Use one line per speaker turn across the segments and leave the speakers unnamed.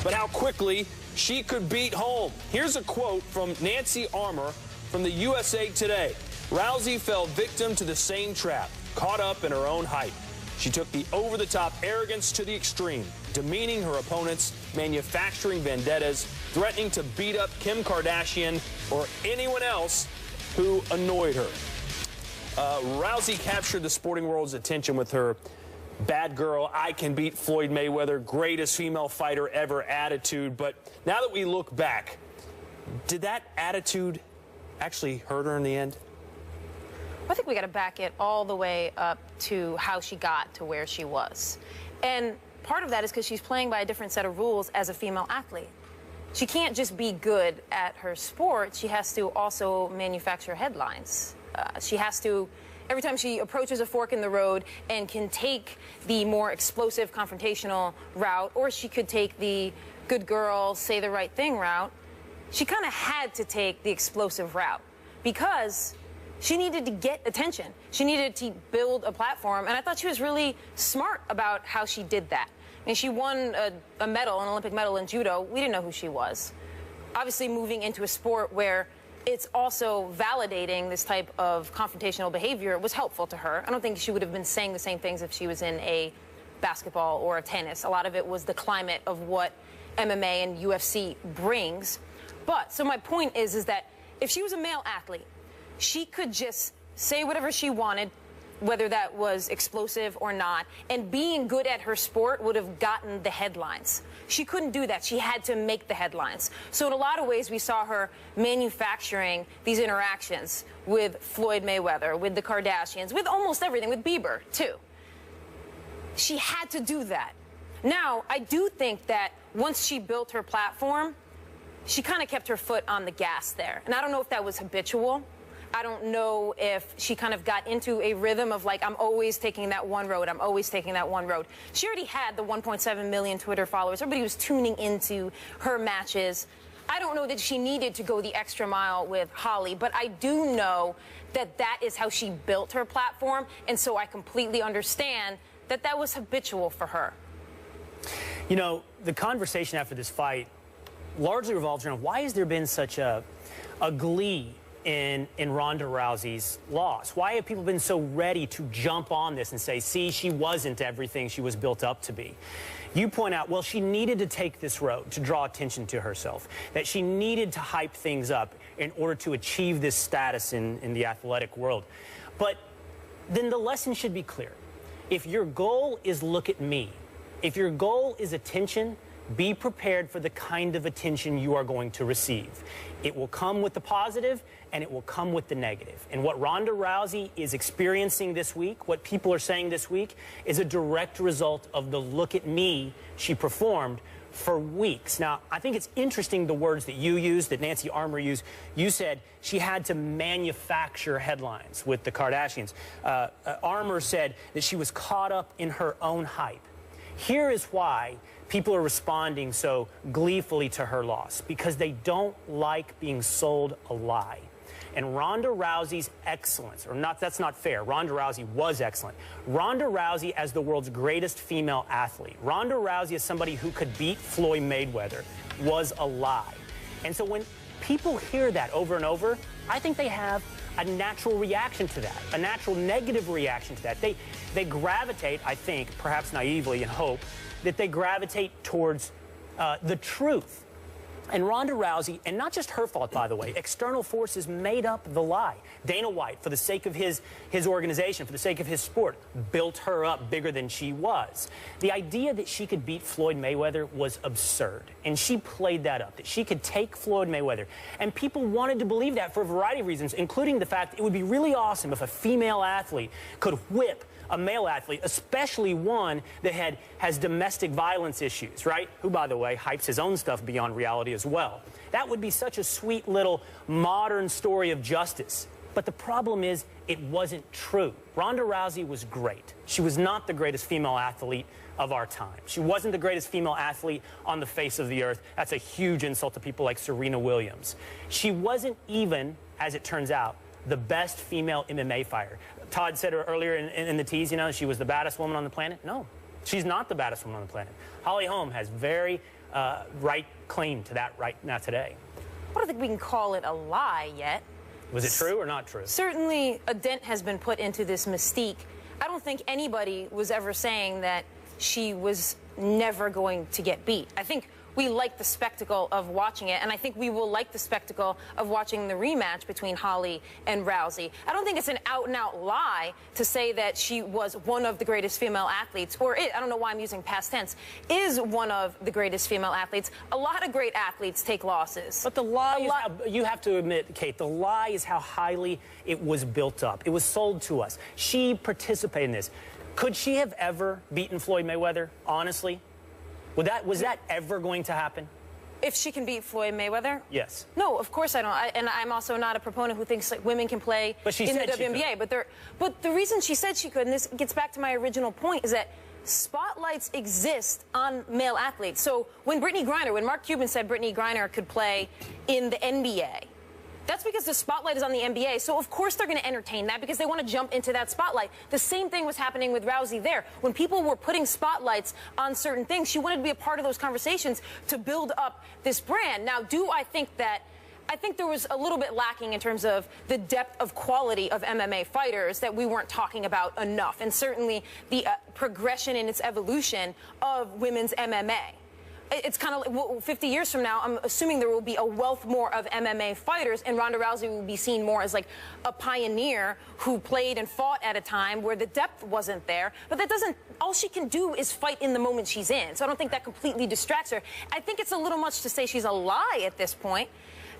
but how quickly she could beat home. Here's a quote from Nancy Armour from the USA Today. Rousey fell victim to the same trap, caught up in her own hype. She took the over-the-top arrogance to the extreme, demeaning her opponents, manufacturing vendettas, threatening to beat up Kim Kardashian or anyone else who annoyed her. Rousey captured the sporting world's attention with her bad girl, I can beat Floyd Mayweather, greatest female fighter ever attitude. But now that we look back, did that attitude actually hurt her in the end?
I think we got to back it all the way up to how she got to where she was. And part of that is because she's playing by a different set of rules as a female athlete. She can't just be good at her sport. She has to also manufacture headlines. She has to, every time she approaches a fork in the road and can take the more explosive, confrontational route, or she could take the good girl, say the right thing route, she kind of had to take the explosive route because she needed to get attention. She needed to build a platform, and I thought she was really smart about how she did that. I mean, she won a medal, an Olympic medal in judo. We didn't know who she was. Obviously, moving into a sport where it's also validating this type of confrontational behavior was helpful to her. I don't think she would have been saying the same things if she was in a basketball or a tennis. A lot of it was the climate of what MMA and UFC brings. But, so my point is that if she was a male athlete, she could just say whatever she wanted, whether that was explosive or not, and being good at her sport would have gotten the headlines. She couldn't do that. She had to make the headlines. So in a lot of ways, we saw her manufacturing these interactions with Floyd Mayweather, with the Kardashians, with almost everything, with Bieber, too. She had to do that. Now, I do think that once she built her platform, she kind of kept her foot on the gas there. And I don't know if that was habitual. I don't know if she kind of got into a rhythm of like, I'm always taking that one road. I'm always taking that one road. She already had the 1.7 million Twitter followers. Everybody was tuning into her matches. I don't know that she needed to go the extra mile with Holly, but I do know that that is how she built her platform. And so I completely understand that that was habitual for her.
You know, the conversation after this fight largely revolves around why has there been such a glee in Ronda Rousey's loss? Why have people been so ready to jump on this and say, see, she wasn't everything she was built up to be? You point out, well, she needed to take this road to draw attention to herself, that she needed to hype things up in order to achieve this status in the athletic world. But then the lesson should be clear. If your goal is look at me, if your goal is attention, be prepared for the kind of attention you are going to receive. It will come with the positive, and it will come with the negative. And what Ronda Rousey is experiencing this week, what people are saying this week, is a direct result of the look at me she performed for weeks. Now, I think it's interesting the words that you used, that Nancy Armour used. You said she had to manufacture headlines with the Kardashians. Armour said that she was caught up in her own hype. Here is why people are responding so gleefully to her loss, because they don't like being sold a lie. And Ronda Rousey's excellence, or not, that's not fair. Ronda Rousey was excellent. Ronda Rousey as the world's greatest female athlete, Ronda Rousey as somebody who could beat Floyd Mayweather, was a lie. And so when people hear that over and over, I think they have a natural reaction to that, a natural negative reaction to that. They gravitate, I think, perhaps naively and hope, that they gravitate towards the truth. And Ronda Rousey, and not just her fault, by the way, external forces made up the lie. Dana White, for the sake of his organization, for the sake of his sport, built her up bigger than she was. The idea that she could beat Floyd Mayweather was absurd, and she played that up, that she could take Floyd Mayweather. And people wanted to believe that for a variety of reasons, including the fact it would be really awesome if a female athlete could whip a male athlete, especially one that has domestic violence issues, right? Who, by the way, hypes his own stuff beyond reality as well. That would be such a sweet little modern story of justice. But the problem is, it wasn't true. Ronda Rousey was great. She was not the greatest female athlete of our time. She wasn't the greatest female athlete on the face of the earth. That's a huge insult to people like Serena Williams. She wasn't even, as it turns out, the best female MMA fighter. Todd said earlier in the tease, you know, she was the baddest woman on the planet. No, she's not the baddest woman on the planet. Holly Holm has very right claim to that right now today.
I don't think we can call it a lie yet.
Was it true or not true?
Certainly a dent has been put into this mystique. I don't think anybody was ever saying that she was never going to get beat. I think we like the spectacle of watching it, and I think we will like the spectacle of watching the rematch between Holly and Rousey. I don't think it's an out-and-out lie to say that she was one of the greatest female athletes, or I don't know why I'm using past tense, is one of the greatest female athletes. A lot of great athletes take losses.
But the lie is how, you have to admit, Kate, the lie is how highly it was built up. It was sold to us. She participated in this. Could she have ever beaten Floyd Mayweather, honestly? Was that ever going to happen?
If she can beat Floyd Mayweather?
Yes.
No, of course I don't. And I'm also not a proponent who thinks like women can play in the WNBA. But the reason she said she could, and this gets back to my original point, is that spotlights exist on male athletes. So when Mark Cuban said Brittany Griner could play in the NBA, that's because the spotlight is on the NBA, so of course they're going to entertain that because they want to jump into that spotlight. The same thing was happening with Rousey there. When people were putting spotlights on certain things, she wanted to be a part of those conversations to build up this brand. Now, I think there was a little bit lacking in terms of the depth of quality of MMA fighters that we weren't talking about enough, and certainly the progression in its evolution of women's MMA. It's kind of like, well, 50 years from now, I'm assuming there will be a wealth more of MMA fighters, and Ronda Rousey will be seen more as like a pioneer who played and fought at a time where the depth wasn't there. But that doesn't, all she can do is fight in the moment she's in. So I don't think that completely distracts her. I think it's a little much to say she's a lie at this point.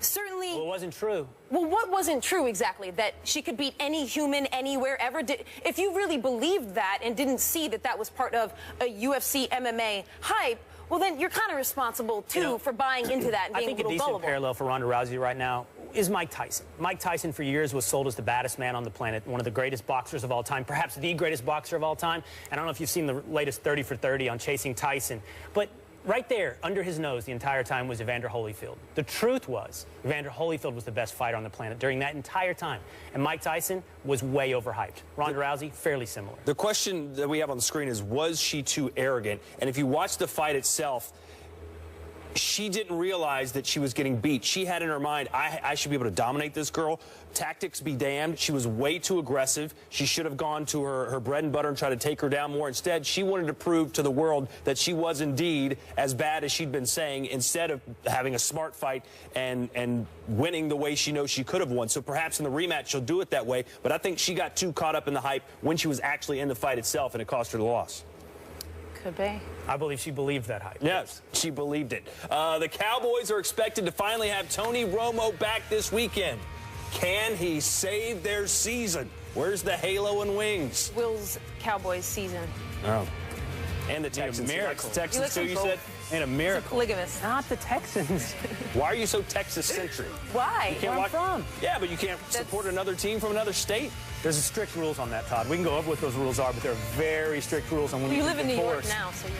Certainly.
Well, it wasn't true.
Well, what wasn't true exactly? That she could beat any human anywhere ever? If you really believed that and didn't see that that was part of a UFC MMA hype, well, then you're kind of responsible, too, for buying into that and being a little gullible. I think a decent parallel for Ronda Rousey right now is Mike Tyson. Mike Tyson, for years, was sold as the baddest man on the planet, one of the greatest boxers of all time, perhaps the greatest boxer of all time. And I don't know if you've seen the latest 30 for 30 on Chasing Tyson, but right there, under his nose the entire time was Evander Holyfield. The truth was, Evander Holyfield was the best fighter on the planet during that entire time. And Mike Tyson was way overhyped. Ronda Rousey, fairly similar. The question that we have on the screen is, was she too arrogant? And if you watch the fight itself, she didn't realize that she was getting beat. She had in her mind, I should be able to dominate this girl. Tactics be damned. She was way too aggressive. She should have gone to her bread and butter and tried to take her down more. Instead, she wanted to prove to the world that she was indeed as bad as she'd been saying, instead of having a smart fight and winning the way she knows she could have won. So perhaps in the rematch, she'll do it that way. But I think she got too caught up in the hype when she was actually in the fight itself, and it cost her the loss. Could be. I believe she believed that hype. Yes, she believed it. The Cowboys are expected to finally have Tony Romo back this weekend. Can he save their season? Where's the halo and wings? Will's Cowboys season. Oh. And the Texans. Miracle. Texans too, you said? And a miracle. Polygamous. Not the Texans. Why are you so Texas-centric? Why? You can't Where I'm from. Yeah, but you can't support another team from another state? There's strict rules on that, Todd. We can go over what those rules are, but there are very strict rules on when you live in New York now, so you're...